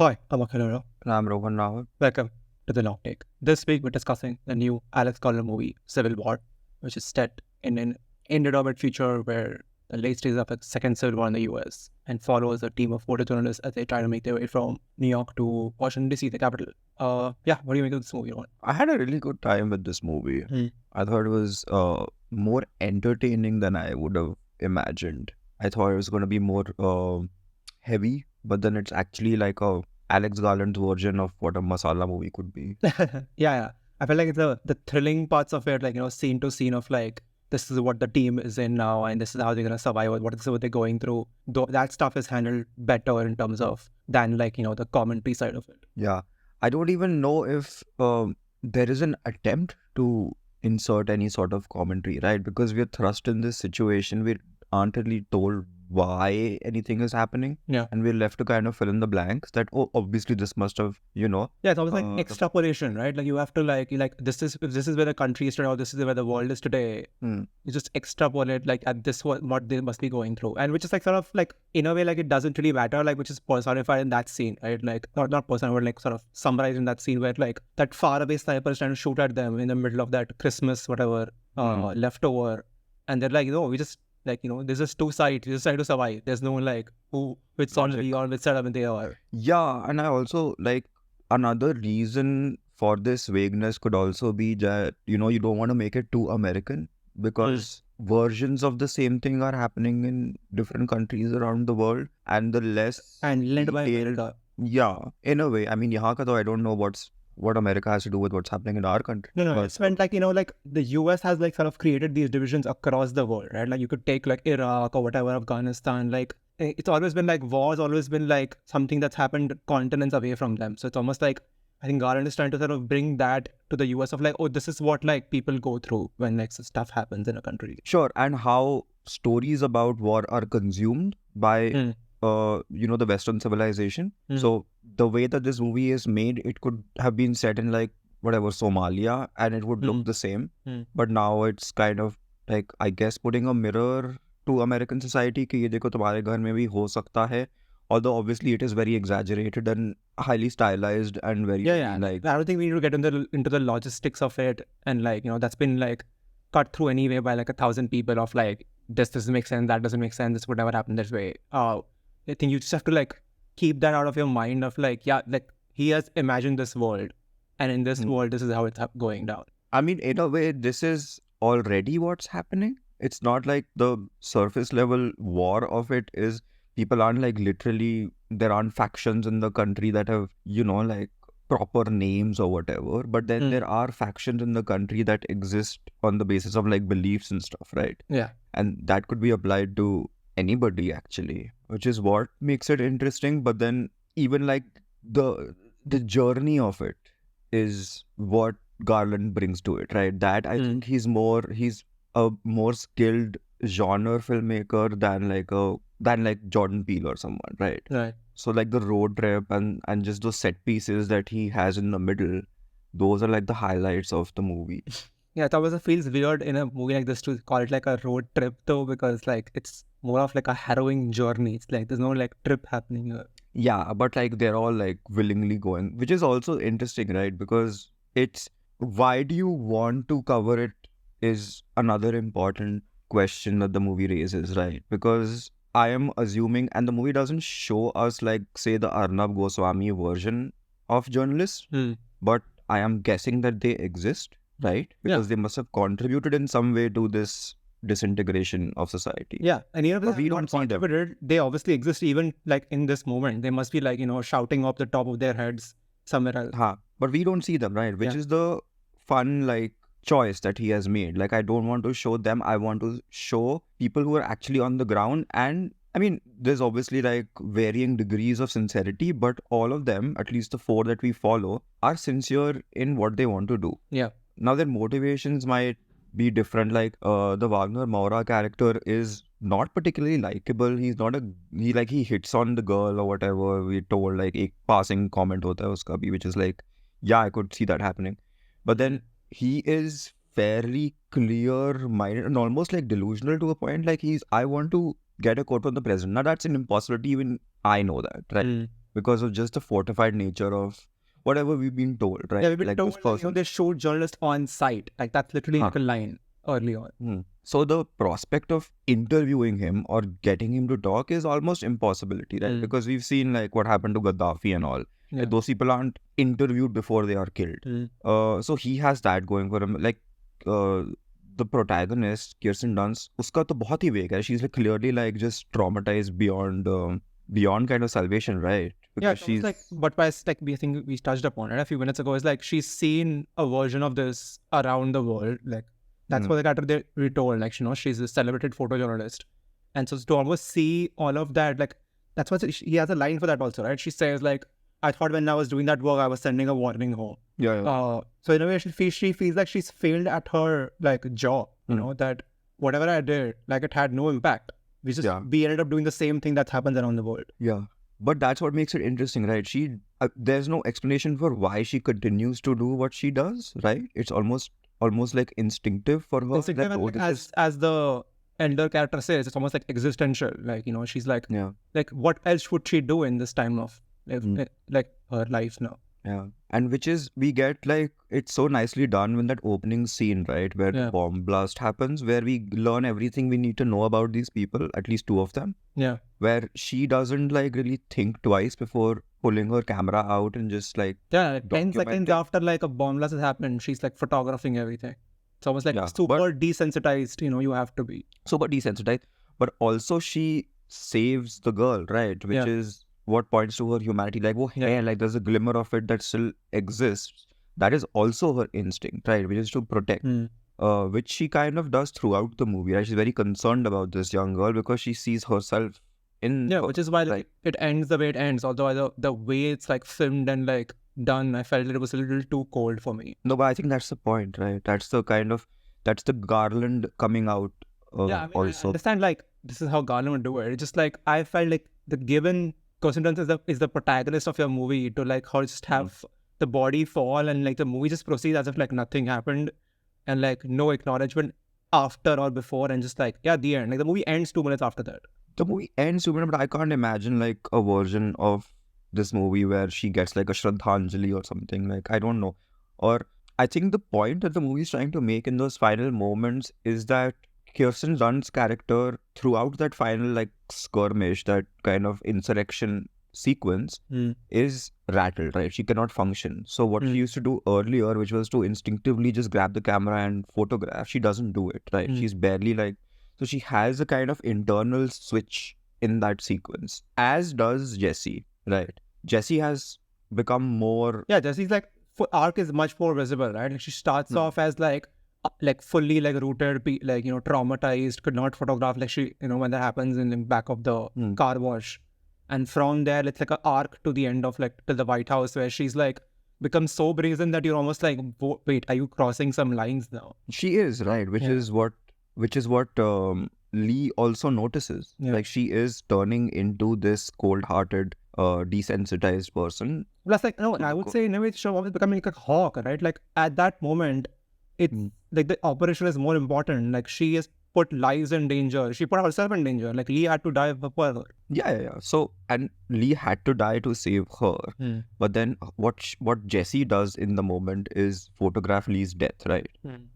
Hi, I'm Akhil. I'm Rohan Rahul. Welcome to The Long Take. This week we're discussing the new Alex Garland movie, Civil War, which is set in an indeterminate future where the late stages of the second Civil War in the US and follows a team of photojournalists as they try to make their way from New York to Washington DC, the capital. What do you make of this movie, Rohan? I had a really good time with this movie. I thought it was more entertaining than I would have imagined. I thought it was going to be more heavy, but then it's actually like a Alex Garland's version of what a masala movie could be. Yeah. I feel like it's the thrilling parts of it, like, scene to scene of like, this is what the team is in now and this is how they're going to survive, what they're going through. Though that stuff is handled better in terms of than like, the commentary side of it. Yeah. I don't even know if there is an attempt to insert any sort of commentary, right? Because we're thrust in this situation. We aren't really told why anything is happening. Yeah. And we're left to kind of fill in the blanks that, oh, obviously this must have, Yeah, it's always like extrapolation, right? Like you have to like this is where the country is today, or this is where the world is today. You just extrapolate like at this what they must be going through, and which is like sort of like in a way like it doesn't really matter, like which is personified in that scene, right? Like not personified, but like sort of summarized in that scene where like that far away sniper is trying to shoot at them in the middle of that Christmas whatever leftover, and they're like, we just like, there's just two sides. You just try to survive. There's no like which side we on, which side they are. Yeah, and I also like another reason for this vagueness could also be that, you don't want to make it too American because versions of the same thing are happening in different countries around the world, and the less and led by America. Yeah, in a way. I mean, yahan ka toh I don't know what America has to do with what's happening in our country. No, it's meant like, like the US has like sort of created these divisions across the world, right? Like you could take like Iraq or whatever, Afghanistan, like it's always been like war's always been like something that's happened continents away from them. So it's almost like I think Garland is trying to sort of bring that to the US of like, oh, this is what like people go through when like stuff happens in a country. Sure, and how stories about war are consumed by the Western civilization. So the way that this movie is made, it could have been set in like whatever Somalia and it would look the same. But now it's kind of like, I guess, putting a mirror to American society कि ये देखो तुम्हारे घर में भी हो सकता है. Although obviously it is very exaggerated and highly stylized and very like. I don't think we need to get into the logistics of it, and like that's been like cut through anyway by like 1,000 people of like this doesn't make sense, that doesn't make sense, this would never happen this way. I think you just have to like keep that out of your mind of like, yeah, like he has imagined this world and in this world, this is how it's going down. I mean, in a way, this is already what's happening. It's not like the surface level war of it is people aren't like literally, there aren't factions in the country that have, like proper names or whatever. But then there are factions in the country that exist on the basis of like beliefs and stuff, right? Yeah. And that could be applied to anybody actually, which is what makes it interesting. But then even like the journey of it is what Garland brings to it, right? That I think he's a more skilled genre filmmaker than like Jordan Peele or someone, right? Right. So like the road trip and just those set pieces that he has in the middle, those are like the highlights of the movie. Yeah, it always feels weird in a movie like this to call it like a road trip though, because like it's more of like a harrowing journey. It's like there's no like trip happening here. Yeah, but like they're all like willingly going, which is also interesting, right? Because it's why do you want to cover it is another important question that the movie raises, right? Because I am assuming, and the movie doesn't show us like say the Arnab Goswami version of journalists, but I am guessing that they exist. Right? Because they must have contributed in some way to this disintegration of society. Yeah. And even if we don't see them, they obviously exist even like in this moment. They must be like, shouting off the top of their heads somewhere else. But we don't see them, right? Which is the fun like choice that he has made. Like I don't want to show them. I want to show people who are actually on the ground. And I mean, there's obviously like varying degrees of sincerity, but all of them, at least the 4 that we follow, are sincere in what they want to do. Yeah. Now their motivations might be different. Like the Wagner Maura character is not particularly likable. He's not he hits on the girl or whatever. We told like a passing comment hota hai uska bhi, which is like, yeah, I could see that happening. But then he is fairly clear-minded and almost like delusional to a point. Like I want to get a quote from the president. Now that's an impossibility. Even I know that, right? because of just the fortified nature of whatever we've been told, right? Yeah, we've been like told, this like, person. they shoot journalists on site. Like, that's literally like a line early on. So the prospect of interviewing him or getting him to talk is almost impossibility, right? Because we've seen like what happened to Gaddafi and all. Yeah. Like, those people aren't interviewed before they are killed. So he has that going for him. Like the protagonist, Kirsten Dunst, uska to bahut hi weak hai. She's like clearly like just traumatized beyond kind of salvation, right? Because she's like, but by like we think we touched upon it a few minutes ago, is like she's seen a version of this around the world. Like, that's what the character they retold. Like, you know, she's a celebrated photojournalist, and so to almost see all of that, like, that's what he has a line for that also, right? She says like, I thought when I was doing that work, I was sending a warning home. Yeah. So in a way, she feels like she's failed at her like job. You know, that whatever I did, like, it had no impact. We ended up doing the same thing that happens around the world. Yeah. But that's what makes it interesting, right? There's no explanation for why she continues to do what she does, right? It's almost like instinctive for her. Instinctive, and like, as the elder character says, it's almost like existential. Like, you know, she's like, like, what else would she do in this time of like her life now? Yeah. And which is, we get like, it's so nicely done when that opening scene, right? Where the bomb blast happens, where we learn everything we need to know about these people, at least two of them. Yeah. Where she doesn't like really think twice before pulling her camera out and just like... Yeah, 10 seconds after like a bomb blast has happened, she's like photographing everything. It's almost like super desensitized, you know, you have to be. Super desensitized. But also she saves the girl, right? Which is what points to her humanity. Like, like there's a glimmer of it that still exists. That is also her instinct, right? Which is to protect. Which she kind of does throughout the movie, right? She's very concerned about this young girl because she sees herself in... Yeah, which is why like, it ends the way it ends. Although the way it's like filmed and like done, I felt it was a little too cold for me. No, but I think that's the point, right? That's the Garland coming out also. I understand like this is how Garland would do it. It's just like, I felt like the given Kirsten Dunst is the protagonist of your movie, to like her just have the body fall and like the movie just proceeds as if like nothing happened, and like no acknowledgement after or before, and just like, the end. Like, the movie ends 2 minutes after that. The movie ends 2 minutes, but I can't imagine like a version of this movie where she gets like a Shraddhanjali or something. Like, I don't know. Or I think the point that the movie is trying to make in those final moments is that Kirsten Dunst's character throughout that final like skirmish, that kind of insurrection sequence, is rattled, right? She cannot function. So what she used to do earlier, which was to instinctively just grab the camera and photograph, she doesn't do it, right? She's barely like... So she has a kind of internal switch in that sequence, as does Jesse, right? Jesse has become more... Yeah, Jesse's like, arc is much more visible, right? Like, she starts off as like fully like rooted, like, you know, traumatized, could not photograph, like she, you know, when that happens in the back of the car wash. And from there, it's like an arc to the end of like to the White House, where she's like becomes so brazen that you're almost like, wait, are you crossing some lines now? She is, right? Which is what Lee also notices. Like, she is turning into this cold-hearted, desensitized person. Plus, like, no, I would say in a way she's always becoming like a hawk, right? Like, at that moment, it's like the operation is more important. Like, she has put lives in danger. She put herself in danger. Like, Lee had to die for her. Yeah. So, and Lee had to die to save her. But then what Jesse does in the moment is photograph Lee's death, right?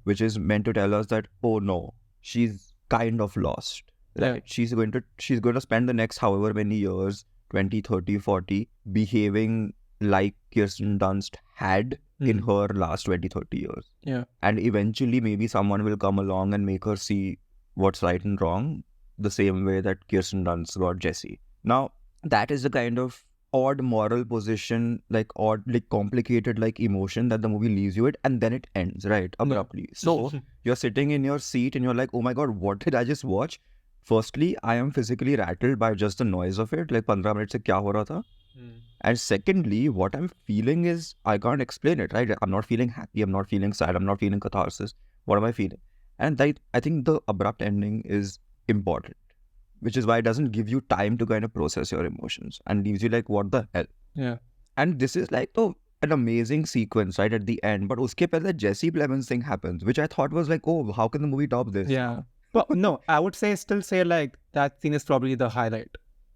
Which is meant to tell us that, oh no, she's kind of lost, right? She's going to spend the next however many years, 20, 30, 40, behaving like Kirsten Dunst had in her last 20, 30 years. Yeah. And eventually maybe someone will come along and make her see what's right and wrong, the same way that Kirsten Dunst got Jesse. Now, that is the kind of odd moral position, like odd, like complicated, like emotion that the movie leaves you with, and then it ends, right? Abruptly. So you're sitting in your seat and you're like, oh my God, what did I just watch? Firstly, I am physically rattled by just the noise of it, like 15 minutes se kya ho raha tha? And secondly, what I'm feeling is, I can't explain it, right? I'm not feeling happy, I'm not feeling sad, I'm not feeling catharsis. What am I feeling? And I think the abrupt ending is important, which is why it doesn't give you time to kind of process your emotions and leaves you like, what the hell? Yeah. And this is like an amazing sequence, right, at the end. But uske pehle Jesse Plemons thing happens, which I thought was like, oh, how can the movie top this? Yeah. But no, I would still say like that scene is probably the highlight,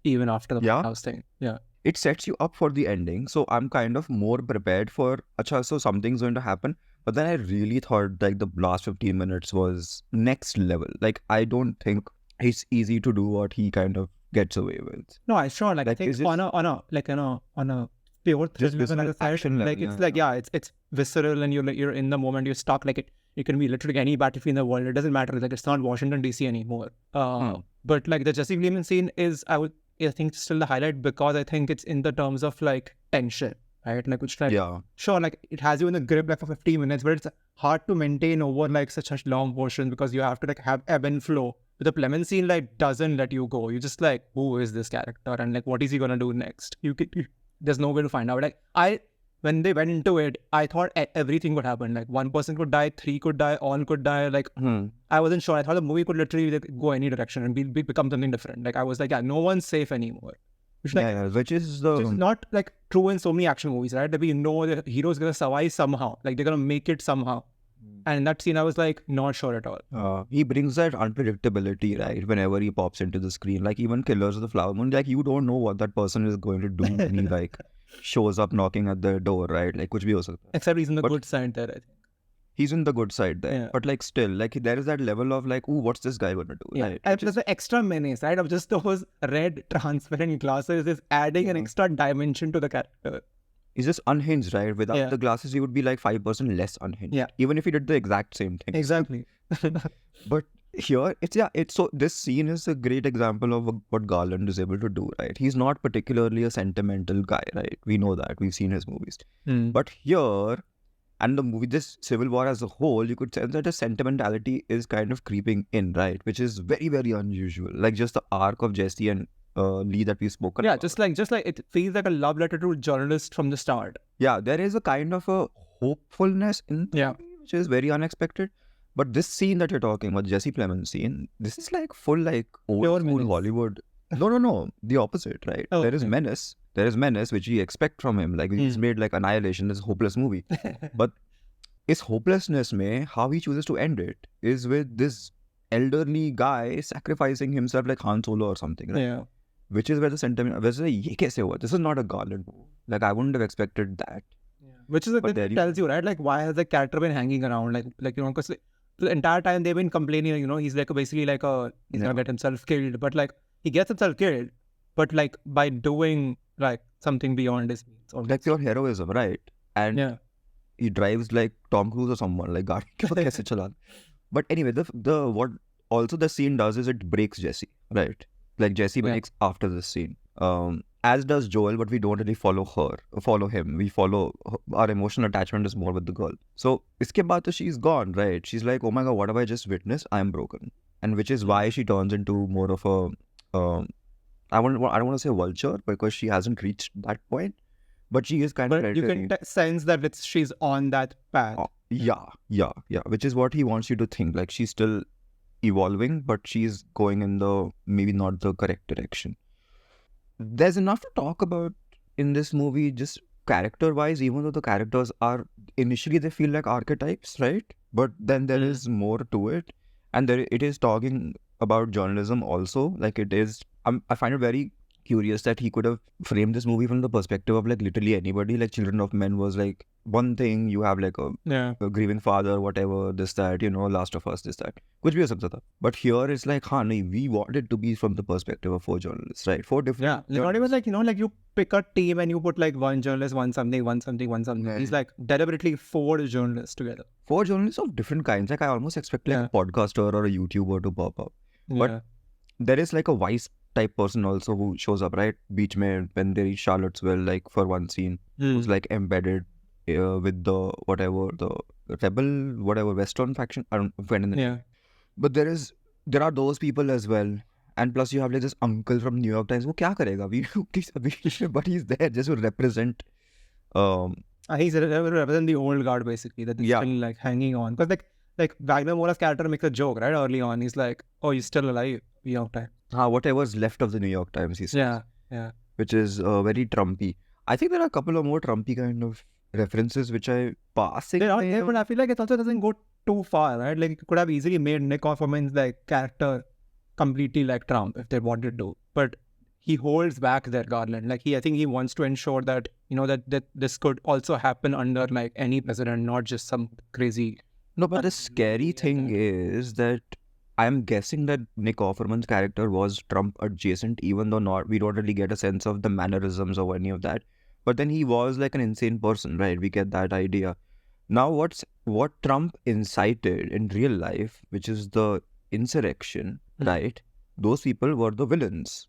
even after the house thing. Yeah. it sets you up for the ending. So I'm kind of more prepared for, acha, so something's going to happen. But then I really thought like the last 15 minutes was next level. Like, I don't think it's easy to do what he kind of gets away with. No, I sure. Like I think is it- on a pure Just thriller level, visceral action like level, it's like it's visceral and you're in the moment, you're stuck. Like it can be literally any battlefield in the world. It doesn't matter. Like it's not Washington DC anymore. But like the Jesse Plemons scene is, I think still the highlight, because I think it's in the terms of like tension, right? Like which like yeah. sure, like it has you in the grip like for 15 minutes, but it's hard to maintain over like such long portions because you have to like have ebb and flow. But the Plemons scene like doesn't let you go. You just like, who is this character and like what is he gonna do next? There's no way to find out. Like when they went into it, I thought everything could happen. Like one person could die, three could die, all could die. Like I wasn't sure. I thought the movie could literally like, go any direction and become something different. Like I was like, yeah, no one's safe anymore. Which like which is not like true in so many action movies, right? That we know the hero's gonna survive somehow. Like they're gonna make it somehow. And in that scene, I was like, not sure at all. He brings that unpredictability, right? Whenever he pops into the screen, like even Killers of the Flower Moon, like you don't know what that person is going to do when he like shows up knocking at the door, right? Like kuch bhi ho sakta. Except he's in the good side there, I think. He's in the good side there. Yeah. But like still, like there is that level of like, ooh, what's this guy going to do? Yeah. Right? And plus the extra menace, right? Of just those red transparent glasses is adding an extra dimension to the character. He's just unhinged, right? Without the glasses, he would be like 5% less unhinged. Yeah. Even if he did the exact same thing. Exactly. But here, it's so this scene is a great example of what Garland is able to do, right? He's not particularly a sentimental guy, right? We know that. We've seen his movies. But here, and the movie, this Civil War as a whole, you could sense that the sentimentality is kind of creeping in, right? Which is very, very unusual. Like just the arc of Jesse and Lee that we've spoken about. Just like it feels like a love letter to a journalist from the start. Yeah, there is a kind of a hopefulness in the movie, which is very unexpected. But this scene that you're talking about, Jesse Plemons scene, this is like full like old school Hollywood. No, the opposite, right? There is menace. There is menace, which we expect from him. Like he's made like Annihilation, this hopeless movie. But his hopelessness, how he chooses to end it is with this elderly guy sacrificing himself like Han Solo or something, right? Yeah. Which is where the sentiment, this is not a Garland move. Like I wouldn't have expected that. Yeah. Which is like, it tells you, right? Like why has the character been hanging around? Like you know, because the entire time they've been complaining, you know, he's like basically like he's gonna get himself killed. But like he gets himself killed, but like by doing like something beyond his means. That's your heroism, right? And he drives like Tom Cruise or someone, like God. But anyway, the what also the scene does is it breaks Jesse, right? Like Jesse breaks after this scene. As does Joel, but we don't really follow him. We follow our emotional attachment is more with the girl. So iske baad to she's gone, right? She's like, oh my God, what have I just witnessed? I'm broken. And which is why she turns into more of a I don't want to say vulture because she hasn't reached that point, but she is kind of. But you can sense that she's on that path. Yeah. Which is what he wants you to think. Like she's still evolving, but she's going in the maybe not the correct direction. There's enough to talk about in this movie, just character-wise. Even though the characters are initially they feel like archetypes, right? But then there is more to it, and it is talking about journalism also. Like it is. I find it very curious that he could have framed this movie from the perspective of like literally anybody. Like Children of Men was like one thing. You have like a grieving father, whatever, this, that, you know, Last of Us, this, that. Kuch bhi ho sakta tha. But here it's like, we want it to be from the perspective of 4 journalists, right? 4 different. Yeah, not even like, you know, like you pick a team and you put like one journalist, one something. Yeah. He's like deliberately 4 journalists together. 4 journalists of different kinds. Like I almost expect like a podcaster or a YouTuber to pop up. But there is like a Vice type person also who shows up, right? Beach mein when they reach Charlottesville, like for one scene, who's like embedded with the rebel, whatever Western faction. I don't know. But there are those people as well. And plus you have like this uncle from New York Times. Wo kya karega? But he's there just to represent. He's represent the old guard basically that is still like hanging on. Because like Wagner Moura's character makes a joke, right? Early on, he's like, "Oh, you're still alive, New York Times." Whatever's left of the New York Times, he says. Yeah. Which is very Trumpy. I think there are a couple of more Trumpy kind of references which I passing. There are, but I feel like it also doesn't go too far, right? Like it could have easily made Nick Offerman's like character completely like Trump if they wanted to. But he holds back their Garland. Like I think he wants to ensure that, that this could also happen under like any president, not just some crazy. No, but the scary thing is that I'm guessing that Nick Offerman's character was Trump adjacent, even though we don't really get a sense of the mannerisms or any of that. But then he was like an insane person, right? We get that idea. Now, what Trump incited in real life, which is the insurrection, right? Those people were the villains.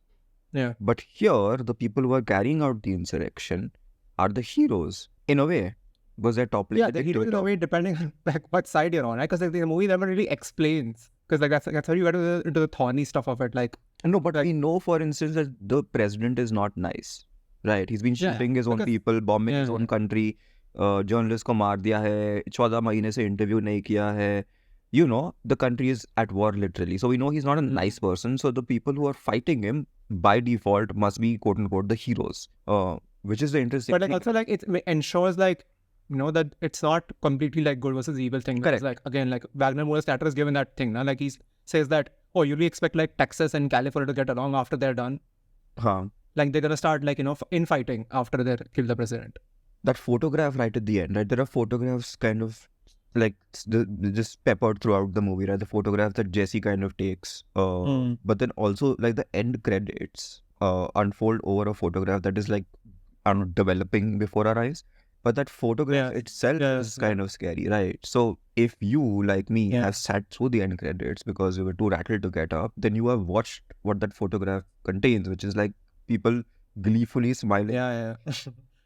Yeah. But here, the people who are carrying out the insurrection are the heroes, in a way. Because they're toppling. Yeah, the hero in a way, depending on like what side you're on, right? Because like, the movie never really explains. Because like that's how you get into the thorny stuff of it. Like no, but we know, for instance, that the president is not nice, right? He's been shooting his own people, bombing his own country. Journalists को मार दिया है, 14 महीने से interview नहीं किया है. You know, the country is at war literally. So we know he's not a nice person. So the people who are fighting him by default must be quote unquote the heroes. Which is the interesting But like thing. also like it ensures like, that it's not completely like good versus evil thing. Correct. Like again, like Wagner Moore Statter is given that thing. Like he says that, oh, you really expect like Texas and California to get along after they're done. Like they're gonna start like, infighting after they kill the president. That photograph right at the end, right? There are photographs kind of like just peppered throughout the movie, right? The photograph that Jesse kind of takes. But then also like the end credits unfold over a photograph that is like, I don't know, developing before our eyes. But that photograph itself is kind of scary, right? So if you, like me, have sat through the end credits because you were too rattled to get up, then you have watched what that photograph contains, which is like people gleefully smiling. Yeah.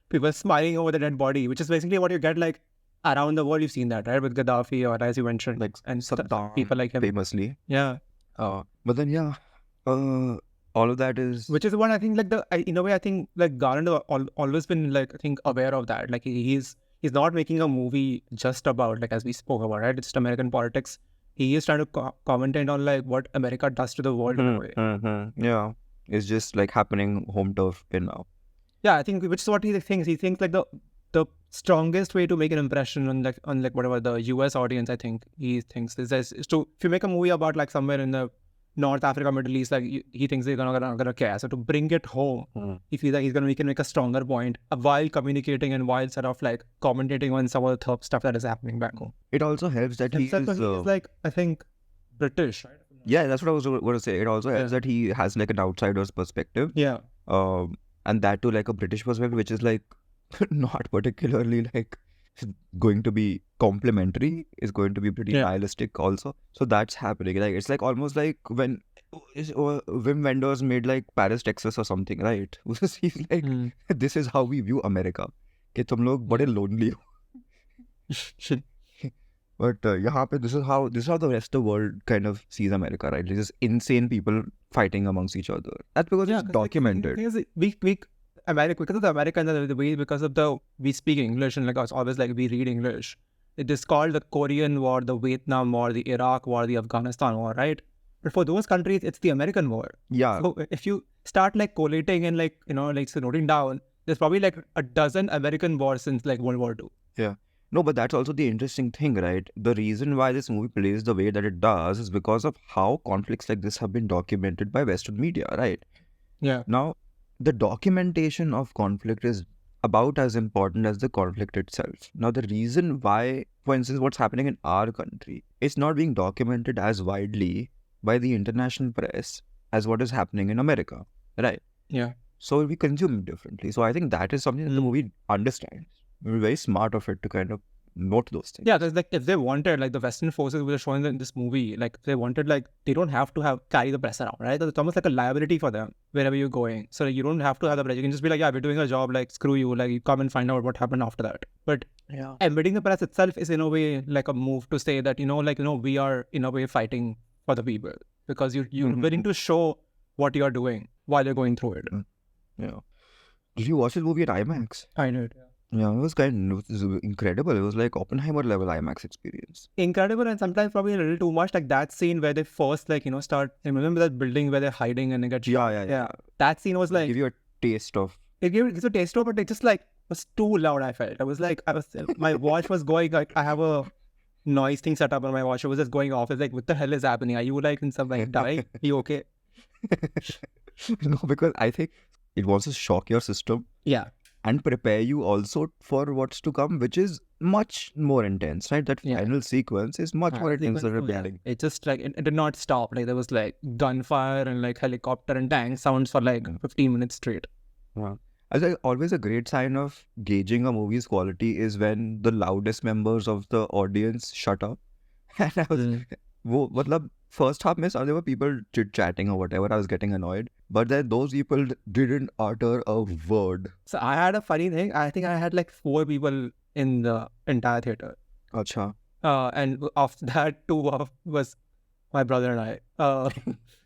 People smiling over the dead body, which is basically what you get like around the world. You've seen that, right? With Gaddafi or as you mentioned, like and people like him. Famously. Yeah. But then, all of that is... Which is what I think, like in a way, I think like Garland has always been like, I think, aware of that. Like he's not making a movie just about, like, as we spoke about, right? It's just American politics. He is trying to commentate on like what America does to the world in a way. Yeah. It's just like happening home turf now. Yeah, I think which is what he thinks. He thinks like the strongest way to make an impression on whatever the US audience, I think he thinks is to, if you make a movie about like somewhere in the North Africa, Middle East, like he thinks they're gonna care. So to bring it home, he feels like he can make a stronger point while communicating and while sort of like commentating on some of the stuff that is happening back home. It also helps that he is like, I think, British, right? Yeah, that's what I was going to say. It also helps that he has like an outsider's perspective. Yeah. And that too, like a British perspective, which is like not particularly like going to be complimentary, is going to be pretty nihilistic also. So that's happening. Like it's like almost like when Wim Wenders made like Paris, Texas or something, right? He's like, this is how we view America. कि तुम लोग बड़े lonely हो. But this is how the rest of the world kind of sees America, right? It's just insane people fighting amongst each other. That's because it's documented. Because of the Americans, we speak English and like it's always like we read English. It is called the Korean War, the Vietnam War, the Iraq War, the Afghanistan War, right? But for those countries, it's the American war. Yeah. So if you start like collating and like, so noting down, there's probably like a dozen American wars since like World War II. Yeah. No, but that's also the interesting thing, right? The reason why this movie plays the way that it does is because of how conflicts like this have been documented by Western media, right? Yeah. Now, the documentation of conflict is about as important as the conflict itself. Now, the reason why, for instance, what's happening in our country, it's not being documented as widely by the international press as what is happening in America, right? Yeah. So we consume it differently. So I think that is something that the movie understands. We're very smart of it to kind of note those things. Yeah, because like if they wanted, like the Western forces were showing in this movie, like if they wanted, like they don't have to carry the press around, right? It's almost like a liability for them wherever you're going. So you don't have to have the press. You can just be like, yeah, we're doing a job, like screw you, like you come and find out what happened after that. But embedding the press itself is in a way like a move to say that, we are in a way fighting for the people because you're willing to show what you're doing while you're going through it. Yeah. Did you watch this movie at IMAX? I did. Yeah, it was incredible. It was like Oppenheimer level IMAX experience. Incredible, and sometimes probably a little too much. Like that scene where they first start. Remember that building where they're hiding and they get shot? Yeah. That scene was like give you a taste of. It gives a taste of, but it just like was too loud. I felt. My watch was going. Like I have a noise thing set up on my watch. It was just going off. It's like, what the hell is happening? Are you like in some like dying? Are you okay? No, because I think it wants to shock your system Yeah. and prepare you also for what's to come, which is much more intense, right? That Yeah. final sequence is much more intense than the beginning. It just like it did not stop. Like there was like gunfire and like helicopter and tank sounds for like 15 minutes straight. Yeah. I think always a great sign of gauging a movie's quality is when the loudest members of the audience shut up. And I was, मतलब first half में there were people chit-chatting or whatever. I was getting annoyed. But then those people didn't utter a word. So I had a funny thing. I think I had like 4 people in the entire theater. Acha. And of that, 2 was my brother and I.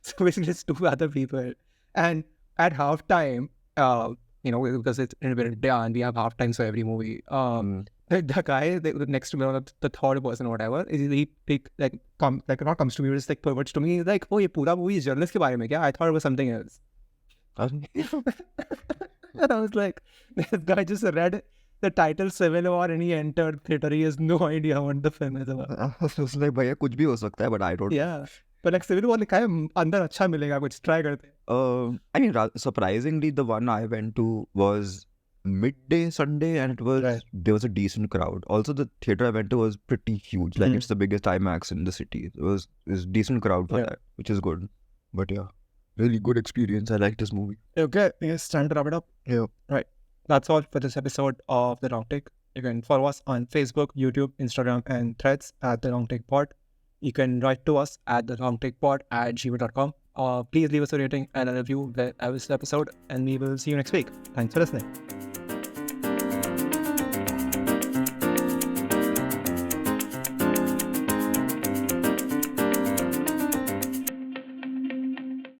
So basically just 2 other people. And at halftime, because it's Independence Day and we have halftime for every movie. The guy next to me, the third person or whatever, he not comes to me, just like perverts to me. He's like, oh, ये पूरा movie is journalist के बारे में क्या? I thought it was something else. And I was like, this guy just read the title Civil War and he entered theater. He has no idea what the film is about. I was like, भैया कुछ भी हो सकता है, but I don't. Yeah. But like Civil War लिखा है अंदर अच्छा मिलेगा कुछ try करते. I mean, surprisingly, the one I went to was midday Sunday, and it was there was a decent crowd. Also, the theater I went to was pretty huge. Like it's the biggest IMAX in the city. It was decent crowd for that, which is good. But yeah, really good experience. I like this movie. Okay, it's time to wrap it up. Yeah. Right. That's all for this episode of The Long Take. You can follow us on Facebook, YouTube, Instagram, and Threads at The Long Take Pod. You can write to us at thelongtakepod@gmail.com. Please leave us a rating and a review that I was episode, and we will see you next week. Thanks for listening.